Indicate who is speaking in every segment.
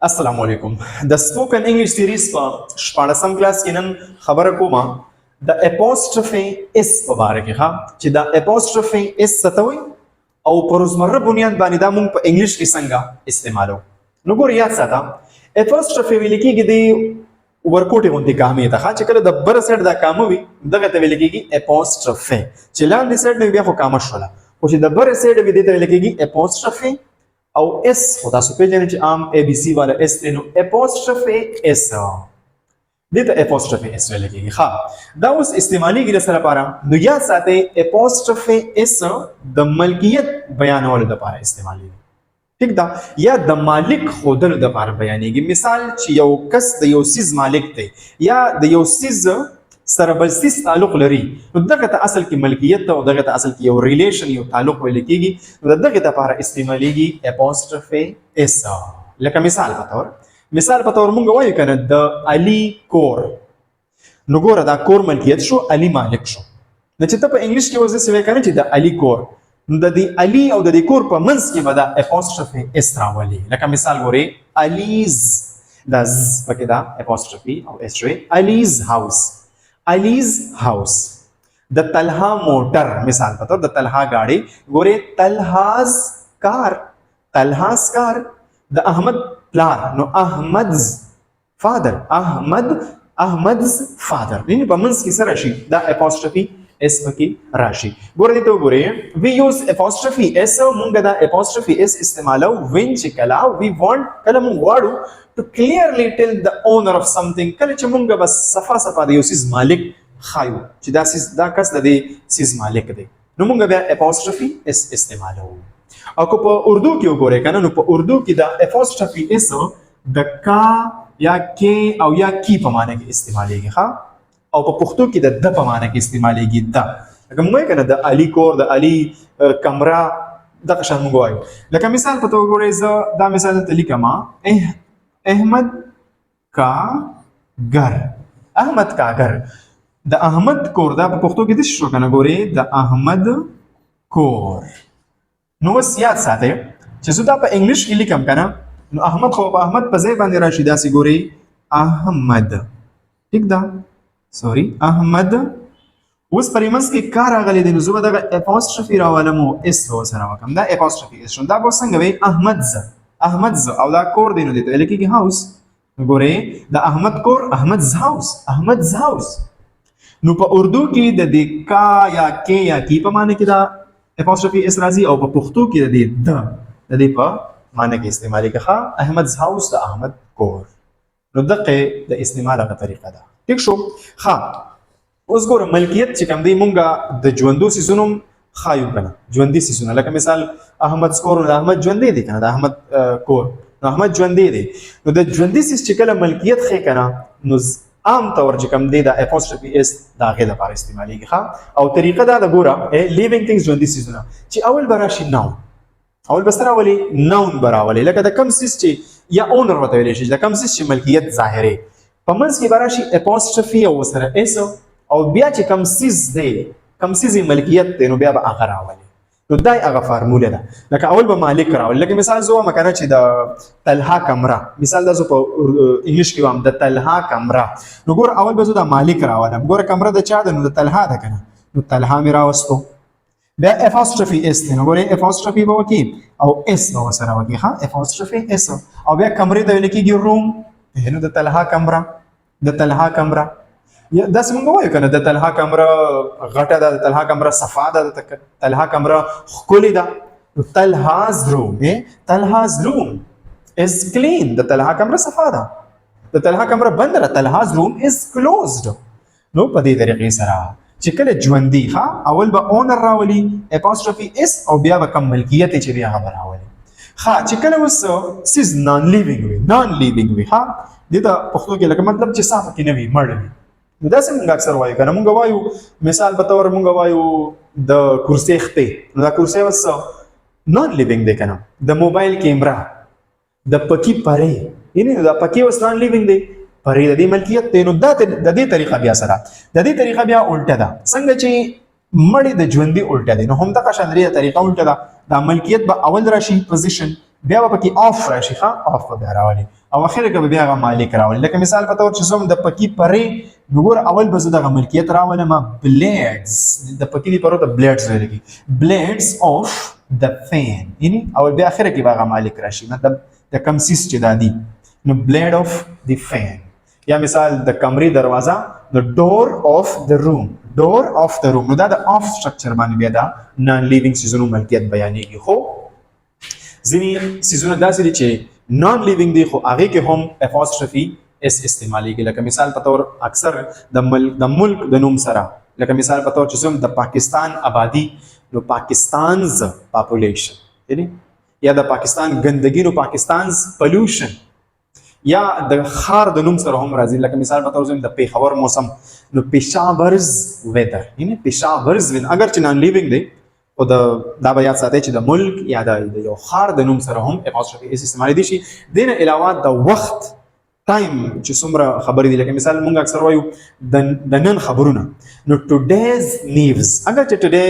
Speaker 1: السلام علیکم د سپوکن انګلیش سیریز په 14م کلاس کې نن خبره کوم د اپوسټروفي اس په اړه کې چې د اپوسټروفي اس څه وي او په روزمره بنیاد باندې دا موږ په انګلیش کې څنګه استعمالو. نو ګور یاد ساته اپوسټروفي ویل کېږي د ورکوټي غونډې کامې ته چې کله د بر سایډ دا کامه وي دغه ته ویل کېږي اپوسټروفي چې لاندې سایډ نه بیا خو کامه شوله خو چې د بر سایډ وي دې ته ویل کېږي اپوسټروفي او اس خو تاسو پیژنئ چې عام اے بی سی والا اس دی نو اپوسټروفي اس دې ته اپوسټروفي اس ویل کېږي. ښه دا اوس استعمالېږي د څه لپاره؟ نو یاد ساتئ اپوسټروفي اس د ملکیت بیانولو دپاره استعمالېږي. ٹھیک ده یا د مالک ښودلو دپاره بیانېږي. مثال چې یو کس د یو څیز مالک دی یا د یو څیز سره بل څیز تعلق لري نو دغه ته اصل کې ملکیت او دغه ته اصل کې یو ریلیشن یو تعلق ویل کېږي نو دغه لپاره استعمالېږي اپوسټروفي اس. لکه مثال په تور مونږ وایو کنه د علي کور نو ګوره دا کور ملکیت شو علي مالک شو. نو چې ته په انګلیش کې اوس داسې وایې کنه چې د علي کور نو د دې علي او د دې کور په منځ کې به دا اپوسټروفي اس راولي. لکه مثال ګورئ الیز دا ز پکې دا اپوسټروفي او اس شوی الیز هاوس الیز هاوس. د طلحه موټر مثال په تور د طلحه گاډي ګورئ طلحاز کار د احمد پلار نو احمدز فادر احمدز فادر یعنی په منځ کې سره شي دا اپوسټروفي اس پکې راشي. ګورئ ته وګورئ وی یوز اپوسټروفي اس مونږ دا اپوسټروفي اس استعمالو وین چې کله وی وانټ کله مونږ غواړو to clearly tell the owner of something کله چې مونږ بس صفا د یو څیز مالک خایو چې دا کس د دې څیز مالک دی نو مونږ بیا اپوسټروفي اس استعمالو. او که په اردو کې وګورئ کنه نو په اردو کې دا اپوسټروفي اس د کا یا کې او یا کی په معنی کې استعمالېږي ښا او په پښتو کې د په معنی کې استعمالېږي دا. لکه مونږ کنه د علي کور د علي کمره دغه شان مونږ وایو. لکه مثال په توګه ګورئ زه دا مثال ته لیکم احمد کا گر د احمد کور دا په پښتو کې د شو کنه ګورئ د احمد کور. نو اوس یاد ساتئ چې زه دا په انګلیش کې لیکم کنه نو احمد خو په احمد په ځای باندې راشي داسې ګورئ احمد ٹھیک ده سوري احمد. اوس پرې منځ کې کار راغلی دی نو زه به دغه اپوسټروفي راولم او اس به ورسره وکړم دا اپوسټروفي اس شو. دا به څنګه وایي احمدز او دا کور دی نو دې ته ویل کېږي هاوس. ګورئ د احمد کور احمدز هاوس. نو په اردو کې د دې کا یا کې یا کی په معنی کې دا اپوسټروفي اس راځي او په پښتو کې د دې په معنی کې استعمالېږي ښه احمدز هاوس د احمد کور. نو دغه د استعمال هغه طریقه ده. ٹھیک شو. ښه اوس ګوره ملکیت چې کوم دی مونږ د ژوندو څیزونو خایو کنه ژوندي څیزونه لکه مثال احمد کور د احمد ژوندی دی کنه د احمد کور نو احمد ژوندی دی نو د ژوندي څیز چې کله ملکیت ښیي کنه نو عام طور چې کوم دی د اپوسټروفي اس د هغې دپاره استعمالېږي ښه او طریقه دا ده ګوره لیوینګ تھنګز ژوندي څیزونه چې اول به راشي ناون اول به څه راولي ناون به راولي لکه د کوم څیز چې یا اونر ورته ویلی شي د کوم څیز چې ملکیت ظاهرې په منځ کې به راشي اپوسټروفي او ورسره اس او بیا چې کوم څیز دی کوم څیز یې ملکیت دی نو بیا به هغه راولي. نو دا هغه فارموله ده. لکه اول به مالک راولي لکه مثال زه وایم کنه چې د طلحه کمره مثال دا زه په انګلیش کې وایم د طلحه کمره نو ګوره اول به زه د مالک راولم ګوره کمره د چا ده نو د طلحه ده کنه نو طلحه مې راوستو بیا اپوسټروفي اس دی نو ګورئ اپوسټروفي به وکړي او اس به ورسره وکړي ښه اپوسټروفي اس او بیا کمرې ته ویل کېږي روم نو د طلحه کمره یا داسې مونږ وایو کنه د طلحه کمره غټه ده د طلحه کمره صفا ده د طلحه کمره ښکلې ده. طلحاز روم از کلین د طلحه کمره صفا ده د طلحه کمره بند ده طلحاز روم از کلوزډ. نو په دې طریقې سره چې کله ژوندي ښه اول به اونر راولي اپوسټروفي اس او بیا به کوم ملکیت چې دی هغه به راولي. ښه چې کله اوس څیز نان لیوینګ وي ښه دې ته پښتو کې لکه مطلب چې صافه کې نه وي مړ وي نو داسې مونږ اکثر وایو کنه مونږ وایو مثال په طور مونږ وایو د کرسۍ خپې نو دا کرسۍ اوس نان لیوینګ دی کنه د موبایل کیمرا د پکې پرې یعنی دا پکې اوس نان لیوینګ دی پرې د دې ملکیت دی نو دا د دې طریقه بیا سره د دې طریقه بیا الټه ده څنګه چې مړی د ژوندي الټه دی نو همدغه شان دې طریقه الټه ده دا ملکیت به اول راشي پوزیشن بیا به پکې اف راشي ښه اف به بیا راولي او اخر کې به بیا هغه مالک راولي لکه مثال په تور چې زوم د پکې پرې نو ګوره اول به زه دغه ملکیت راولم بلیډز د پکې دی پرو ته بلیډز ویل کېږي بلیډز اف د فین یعنی او بیا اخر کې به هغه مالک راشي مطلب د کم سیس چې دا دی نو بلیډ اف د فین یا مثال د کمرې دروازه د ډور اف د روم ډور اف د روم نو دا د اف سټرکچر باندې بیا دا نان لیوینګ سیزونو ملکیت بیانېږي خو ځینې سیزونه داسې دي چې نان لیوینګ دي خو هغې کې هم اپوسټرفي اس استعمالیږي لکه مثال په طور اکثر د ملک د نوم سره لکه مثال په طور چې څوم د پاکستان آبادي نو پاکستانز پاپولیشن یعنی یا د پاکستان ګندګي نو پاکستانز پولوشن یا د خار د نوم سره هم راځي لکه مثال په طور د پیښور موسم نو پېښاورز ویدر یعنی پېښاورز ویدر اگر چې نان لیوینګ دی او دا به یاد ساتئ چې د ملک یا د یو خار د نوم سره هم اپوسټرفي اس استعمالي دي شي دین علاوه د وخت ټایم چې څومره خبرې دي لکه مثال مونږ اکثر وایو د نن خبرونه نو ټوډیز نیوز اگر چې ټوډے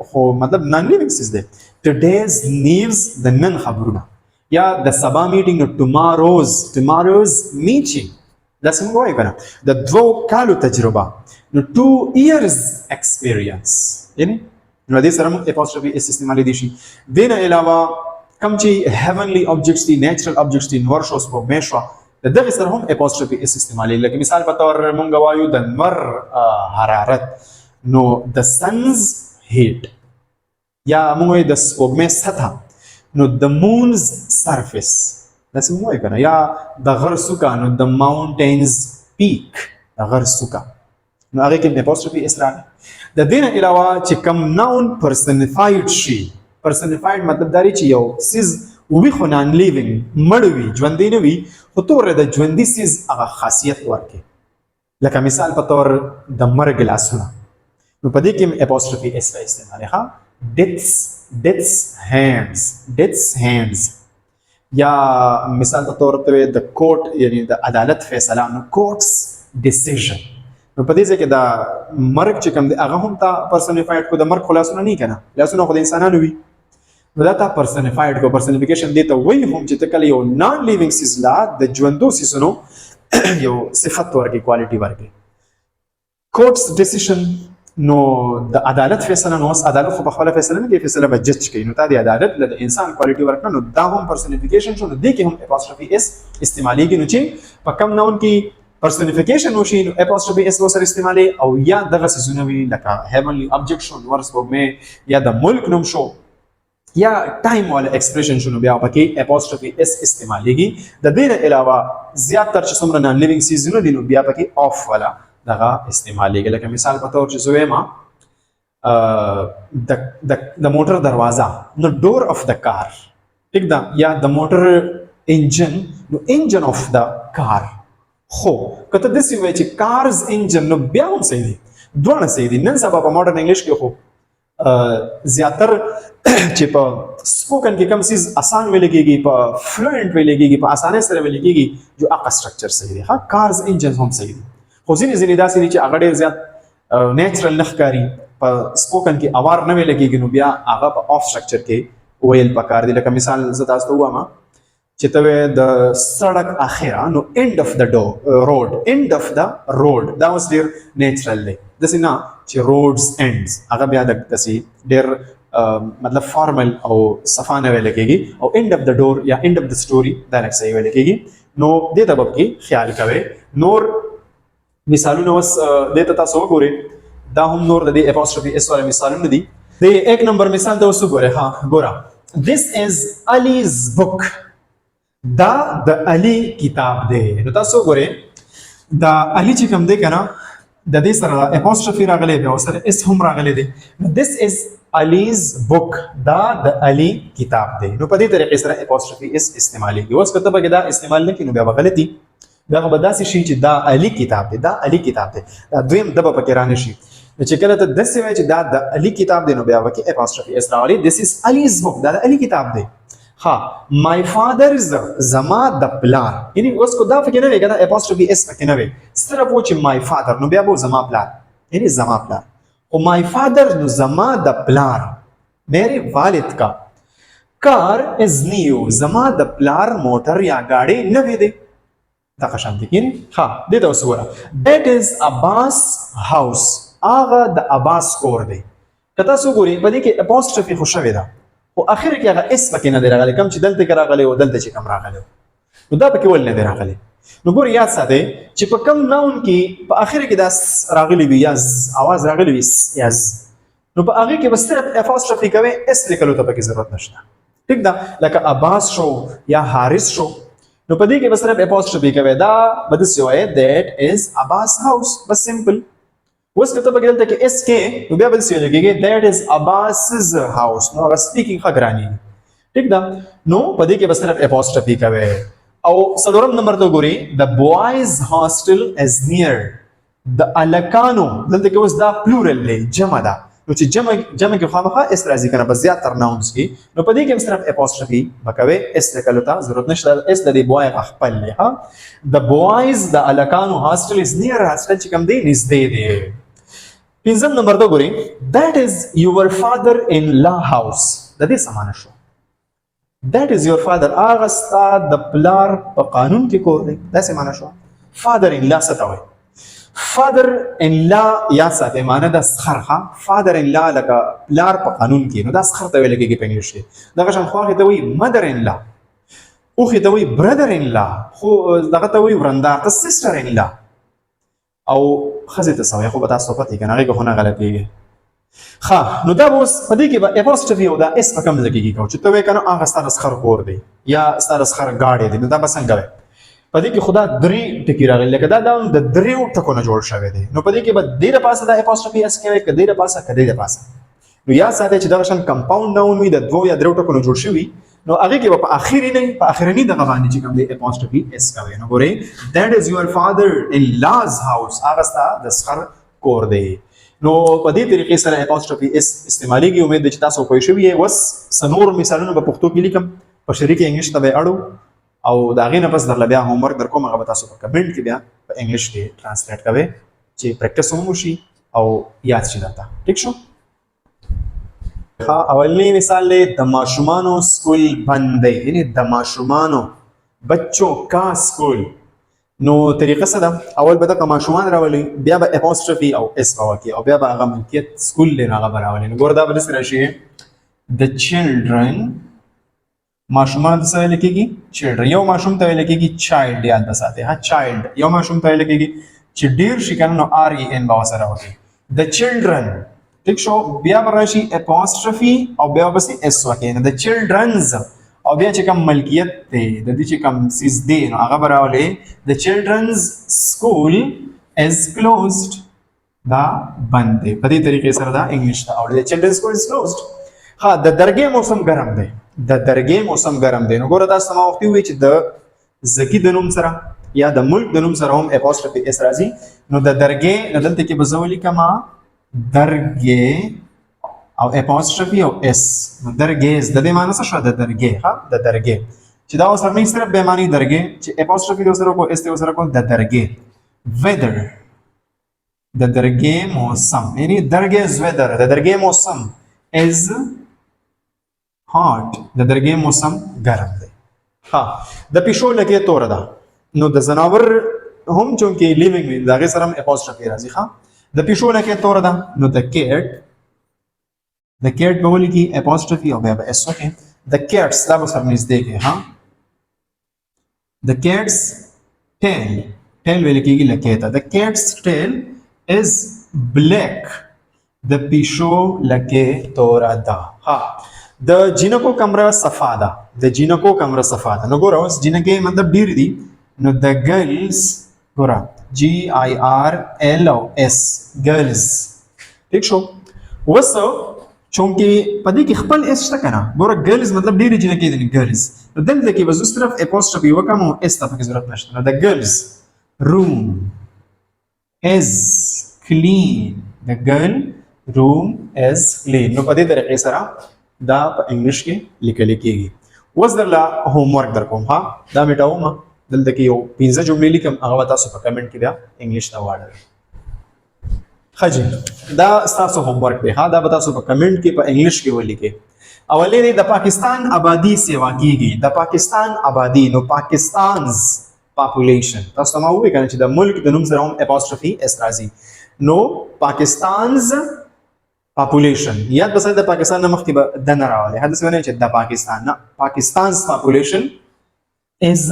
Speaker 1: خو مطلب نان لیوینګ سیز دی ټوډیز نیوز د نن خبرونه یا د سبا میټینګ نو ټوماروز میټینګ دا څنګه وایي کنه د 2 کالو تجربه نو 2 ایئرز ایکسپیرینس یعنی نو دې سره موږ اپوسټرفي اس استعمالي دي شي دین علاوه کم چې هیونلی آبجیکټس دي نیچرل آبجیکټس دي نور شو سپو میشوا دغه سره هم اپوسټرفي اس استعمالي لکه مثال په تور مونږ وایو د نور حرارت نو د سنز هیټ یا مونږ د سپوږمۍ سطح نو د مونز سرفیس دا څنګه وایي کنه یا د غر څوکه نو د ماونټینز پیک د غر څوکه نو هغه کې اپوسټرفي اس راغلی د دین علاوه چې کم ناون پرسنیفاید شي پرسنیفاید مطلب دا چې یو سیز وی خو نان لیوینګ مړ وي ژوندی نه وي خو تور د ژوندي سیز هغه خاصیت ورکړي لکه مثال په تور د مرګ لاسونه نو په دې کې اپوسټرفي اس استعمال ښه ډیتس هینډز یا مثال په تور ته د کورټ یعنی د عدالت فیصله نو کورټس ډیسیژن نو په دې ځای کې دا مرګ چې کوم دی هغه هم تا پرسونیفاید کو د مرګ خلاصونه نه کنه لاسونه خو د انسانانو وي نو دا تا پرسونیفاید کو پرسونیفیکیشن دی ته وایي هم چې ته کله یو نان لیوینګ سیز لا د ژوندو سیزونو یو صفت ورکړي کوالټي ورکړي کورټس ډیسیژن نو د عدالت فیصله نو عدالت خو په خپل فیصله نه کوي فیصله به جج کوي نو تا د عدالت د انسان کوالټي ورکړه نو دا هم پرسونیفیکیشن شو نو دې کې هم اپوسټرفي اس استعماليږي نو چې په کم ناون کې personification وشي نو apostrophe s سره استعمالي او یا دغه سيزونه وي لکه heavenly object شو ورس په یا د ملک نوم شو یا ټایم والا ایکسپریشن شنو بیا پکې apostrophe s استعماليږي د دې علاوه زیات تر چې څومره نان لیوینګ سیزونه دي نو بیا پکې off والا دغه استعماليږي لکه مثال په تور چې زویما د موټر دروازه نو ډور اف د کار ټیک دا یا د موټر انجن نو انجن اف د کار خو کته د سی وای چې کارز انجن نو بیا هم صحیح دي دوه صحیح دي نن سبا په ماډرن انګلیش کې خو زیاتر چې په سپوکن کې کم سیز آسان ویل کېږي په فلوئنٹ ویل کېږي په اسانه سره ویل کېږي جو اقا سټرکچر صحیح دی ها کارز انجن هم صحیح دي خو ځینې داسې دي چې هغه ډېر زیات نیچرل نخکاری په سپوکن کې اوار نه ویل کېږي نو بیا هغه په اف سټرکچر کې ویل پکار دي لکه مثال زه تاسو ته وایم چې ته د سړک اخره نو end of the road end of the road دا اوس ډیر نیچرل دی داسې نه چې roads ends هغه بیا داسې ډیر مطلب فارمل او صفانه ویل کېږي او end of the door یا end of the story دا لکه صحیح ویل کېږي نو دې ته به کې خیال کوئ نور مثالونه اوس دې ته تاسو وګورئ دا هم نور د دې apostrophe s والا مثالونه دي د 1 نمبر مثال ته اوس وګورئ ها ګوره this is Ali's book دا د علی کتاب دی نو تاسو ګورئ دا علی چې کوم دی کنه د دې سره اپوسټرفي راغلی دی او سره اس هم راغلی دی this is Ali's book دا د علی کتاب دی نو په دې طریقې سره اپوسټرفي اس استعمالي اوس کته به دا استعمال نه کینو بیا غلطي دا به داسې شي چې دا علی کتاب دی دا علی کتاب دی دا دویم دبه پکې رانه شي چې کله ته داسې وایي چې دا د علی کتاب دی نو بیا وکي اپوسټرفي اس راغلی this is Ali's book دا د علی کتاب دی ها my father's زما د پلار یعنی اوس کو دا فکر نه وی کنه اپوسټرفي اس پکې نه وی صرف و چې my father نو بیا به زما پلار یعنی زما پلار او my father نو زما د پلار میرے والد کا car is new زما د پلار موټر یا گاډي نوې دی دا قشان دي کین ها دې ته وسوره that is Abbas house هغه د عباس کور دی کته سو ګوري په دې کې apostrophe خو شوی دا او اخر کې هغه اس پکې نه دی راغلی کم چې دلته کې راغلی او دلته چې کم راغلی نو دا پکې ول نه دی راغلی نو ګور یاد ساتئ چې په کم ناون کې په اخر کې دا راغلی وي یا आवाज راغلی وي یاز نو په هغه کې بس صرف apostrophe کوي اس لیکلو ته پکې ضرورت نشته ټیک دا لکه عباس شو یا حارث شو نو په دې کې بس صرف apostrophe کوي دا بده څه وایي that is Abbas house بس سمپل اوس کته په دلته کې اس کې نو بیا بل څه لګيږي that is Abbas's house نو هغه سپیکینګ خګرانی ټیک دا نو په دې کې بس صرف apostrophe کوي او څلورم نمبر ته ګوري the boys hostel is near د الکانو دلته کې اوس دا plural دی جمع ده نو چې جمع کې خامخا اس راځي کنه بس زیات تر nouns کې نو په دې کې صرف apostrophe بکوي اس لیکلو ته ضرورت نشته اس د boy خپل له ها the boys د الکانو hostel is near hostel چې کوم دی نږدې دی پنځم نمبر ته ګوري that is your father in law house د دې سمانه شو that is your father هغه ستا د پلار په قانون کې کور دی دا سمانه شو father in law څه ته وایي father in law یا ساته معنی د سخرخه father in law لکه پلار په قانون کې نو دا سخر ته ویل کېږي په انګلیش کې دا شان خو ته وایي mother in law او ته وایي brother in law خو دغه ته وایي ورنده sister in law او خزه ته سوي خو به تاسو پته کنه هغه خو نه غلطيږي ها نو دا اوس په دې کې به apostrophe او دا اس په کوم ځای کې کوي چې ته وې کنه هغه ستاره سخر کور دی یا ستاره سخر گاډي دی نو دا به څنګه وي په دې کې خدا درې ټکی راغلي لکه دا د دریو ټکو نه جوړ شوی دی نو په دې کې به ډېره پاسه د apostrophe اس کوي کډېره پاسه کډېره پاسه نو یا ساته چې دا شان کمپاوند ناون وي د دوه یا درو ټکو نه جوړ شوی نو هغه کې په اخیری نه په اخرنی دغه باندې چې کوم دی apostrophe اس کوي نو ګورئ that is your father in law's house هغه ستا د سخر کور دی نو په دې طریقې سره apostrophe اس استعماليږي امید ده چې تاسو پوه شئ وس سنور مثالونو په پښتو کې لیکم په شریک انګلیش ته اړو او دا غینه پس درل بیا هوم ورک در کوم هغه تاسو په کمنټ کې بیا په انګلیش کې ترانسلیټ کوئ چې پریکټس هم وشي او یاد شي درته ٹھیک شو ها اولنی مثال له د ماشومانو سکول بند دی یعنی د ماشومانو بچو کا سکول نو طریقه څه ده اول به د ماشومان راولي بیا به apostrophe او اس واکي او بیا به هغه ملکیت سکول له هغه راولي نو ګور دا بل سره شي the children ماشومان څه ویل کېږي چیلډرن یو ماشوم ته ویل کېږي چایلډ یاد وساتئ ها چایلډ یو ماشوم ته ویل کېږي چې ډیر شي کنه نو ار ای ان به سره وکړي د چیلډرن ټیک شو بیا به راشي apostrophe او بیا به اس وکړي د چیلډرنز او بیا چې کوم ملکیت دی د دې چې کوم سیز دی نو هغه به راولي د چیلډرنز سکول از کلوزډ دا بند دی په دې طریقې سره دا انګلیش ته او د چیلډرنز سکول از کلوزډ ها د درګې موسم ګرم دی د درګې موسم ګرم دی نو ګوره تاسو ما وختي وی چې د زکی د نوم سره یا د ملک د نوم سره هم apostrophe اس راځي نو د درګې دلته کې بزولي کما درګې او apostrophe او اس نو درګې د دې معنی څه شو د درګې ها د درګې چې دا اوس هم صرف به معنی درګې چې apostrophe د سره کو اس د سره کو د درګې weather د درګې موسم یعنی درګې weather د درګې موسم is hot د درګې موسم ګرم دی ها د پښو لکه تور ده نو د زناور هم چونکې لیوینګ وي دا غي سره apostrophe راځي ها د پښو لکه تور ده نو د کیټ به ولي کی apostrophe او بیا اس اوکې د کیټس دا به سره نږدې کې ها د کیټس ټیل ویل کېږي لکه ته د کیټس ټیل از بلیک د پښو لکه تور ده ها د جینکو کمره صفا ده د جینکو کمره صفا ده نو ګوره اوس جینکې مطلب ډیر دي نو د ګرلز ګوره جی آی آر ایل او اس ګرلز ٹھیک شو اوس چونکې په دې کې خپل اس شته کنه ګوره ګرلز مطلب ډیر جینکې دي ګرلز نو دلته کې به صرف apostrophe وکم او اس ته پکې ضرورت نشته نو د ګرلز روم از کلین د ګرل روم از کلین نو په دې طریقې سره دا په انګلیش کې لیکل کېږي اوس درلا هوم ورک در کوم ها دا میټاوم دلته کې یو 15 جملې لیکم هغه تاسو په کمنټ کې بیا انګلیش ته واړئ خجی دا تاسو هوم ورک دی ها دا تاسو په کمنټ کې په انګلیش کې ولیکئ اولې دی د پاکستان آبادی سیوا کیږي د پاکستان آبادی نو پاکستانز population تاسو ما وې کنه چې د ملک د نوم سره هم apostrophe s راځي نو پاکستانز population یاد بسای د پاکستان نه مخکې به د نه راولي حدث ونه چې د پاکستان نه پاکستانز population is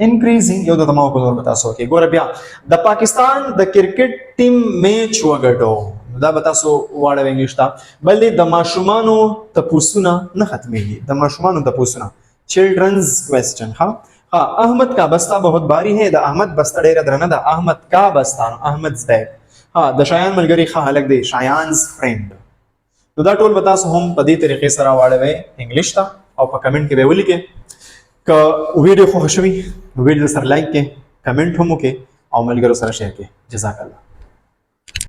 Speaker 1: increasing یو د تمام په نور تاسو کې ګوره بیا د پاکستان د کرکټ ټیم میچ وګټو دا به تاسو واړه انګلیش ته بل د ماشومانو تپوسونه نه ختمېږي د ماشومانو تپوسونه children's question ها احمد کا بستا بہت باری ہے د احمد بستا ډیره درنه ده احمد کا بستا احمد's bag د شایان ملګری ښه هلک دی شایان's friend نو دا ټول به تاسو هم په دې طریقې سره واړوئ انګلیش ته او په کمنټ کې به ولیکئ که ویډیو خوښ شوي ویډیو سره لایک کړئ کمنټ هم وکړئ او ملګرو سره شیر کړئ جزاک الله